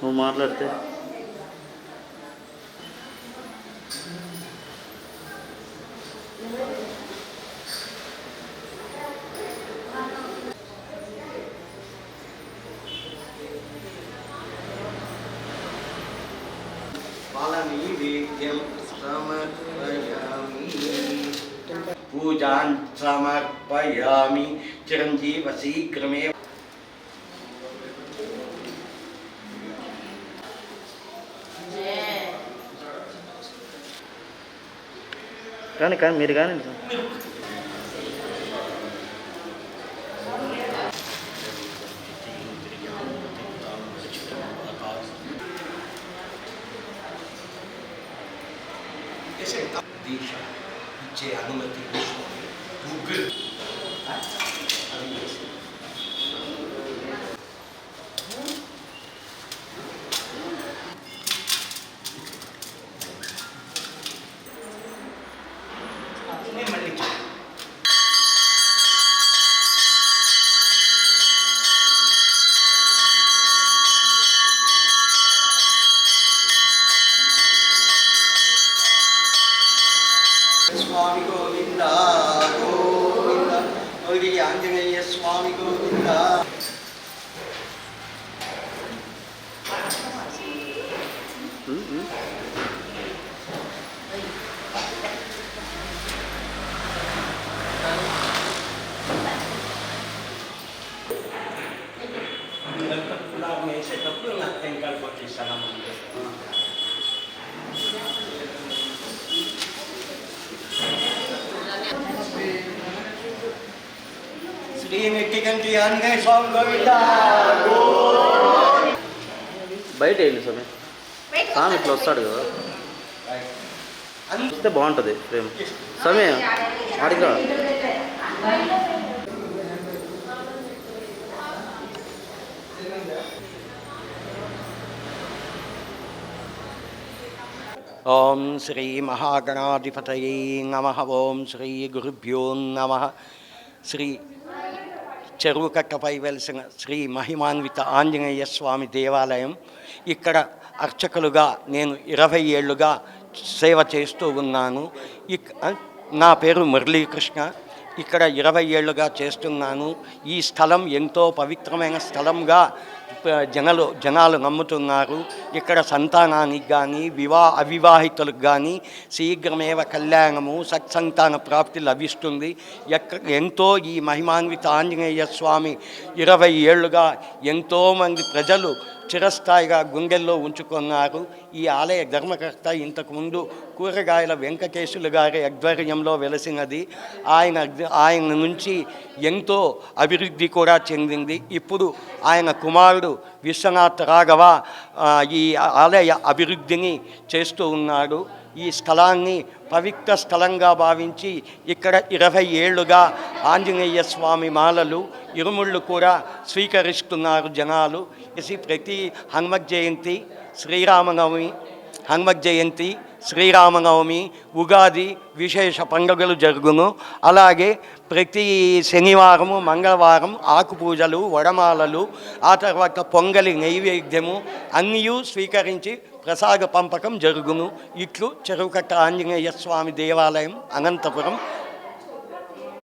నువ్వు మాట్లాడితే పూజాం సమర్పయామి చిరంజీవ శీఘ్రమే. కానీ మీరు కానీ దీక్ష ఇచ్చే అనుమతి ముగ్గురు మళ్ళీ స్వామి గోవింద గోవింద గౌరీ ఆంజనేయ స్వామి గోవింద. వేసేటప్పుడు నాకు టెంకాయలు కొట్టిస్తాను. శ్రీనిట్టికంటి ఆంజనేయ స్వామి గోవింద. బయట వెళ్ళి స్వామి స్వామి ఇట్లా వస్తాడు కదా చూస్తే బాగుంటుంది ప్రేమ స్వామి అడిగా. ఓం శ్రీ మహాగణాధిపతయే నమః. ఓం శ్రీ గురుభ్యో నమః. శ్రీ చెరువుకట్టపై వెలిసిన శ్రీ మహిమాన్విత ఆంజనేయ స్వామి దేవాలయం. ఇక్కడ అర్చకులుగా నేను 20 ఏళ్ళుగా సేవ చేస్తూ ఉన్నాను. నా పేరు మురళీకృష్ణ. ఇక్కడ 20 ఏళ్ళుగా చేస్తున్నాను. ఈ స్థలం ఎంతో పవిత్రమైన స్థలంగా జనాలు నమ్ముతున్నారు. ఇక్కడ సంతానానికి కానీ అవివాహితులకు కానీ శీఘ్రమేవ కళ్యాణము సత్సంతాన ప్రాప్తి లభిస్తుంది. ఎంతో ఈ మహిమాన్విత ఆంజనేయ స్వామి 20 ఏళ్ళుగా ఎంతోమంది ప్రజలు చిరస్థాయిగా గుండెల్లో ఉంచుకున్నారు. ఈ ఆలయ ధర్మకర్త ఇంతకుముందు కూరగాయల వెంకటేశులు గారి ఆధ్వర్యంలో వెలసినది. ఆయన నుంచి ఎంతో అభివృద్ధి కూడా చెందింది. ఇప్పుడు ఆయన కుమారుడు విశ్వనాథ్ రాఘవ ఈ ఆలయ అభివృద్ధిని చేస్తూ ఉన్నాడు. ఈ స్థలాన్ని పవిత్ర స్థలంగా భావించి ఇక్కడ 20 ఏళ్ళుగా ఆంజనేయ స్వామి మాలలు ఇరుముళ్ళు కూడా స్వీకరిస్తున్నారు జనాలు. ప్రతి హనుమత్ జయంతి, శ్రీరామనవమి, ఉగాది విశేష పండుగలు జరుగును. అలాగే ప్రతి శనివారము మంగళవారం ఆకు పూజలు, వడమాలలు, ఆ తర్వాత పొంగలి నైవేద్యము అన్నీ స్వీకరించి ప్రసాద పంపకం జరుగును. ఇట్లు చెరువుకట్ట ఆంజనేయ స్వామి దేవాలయం, అనంతపురం.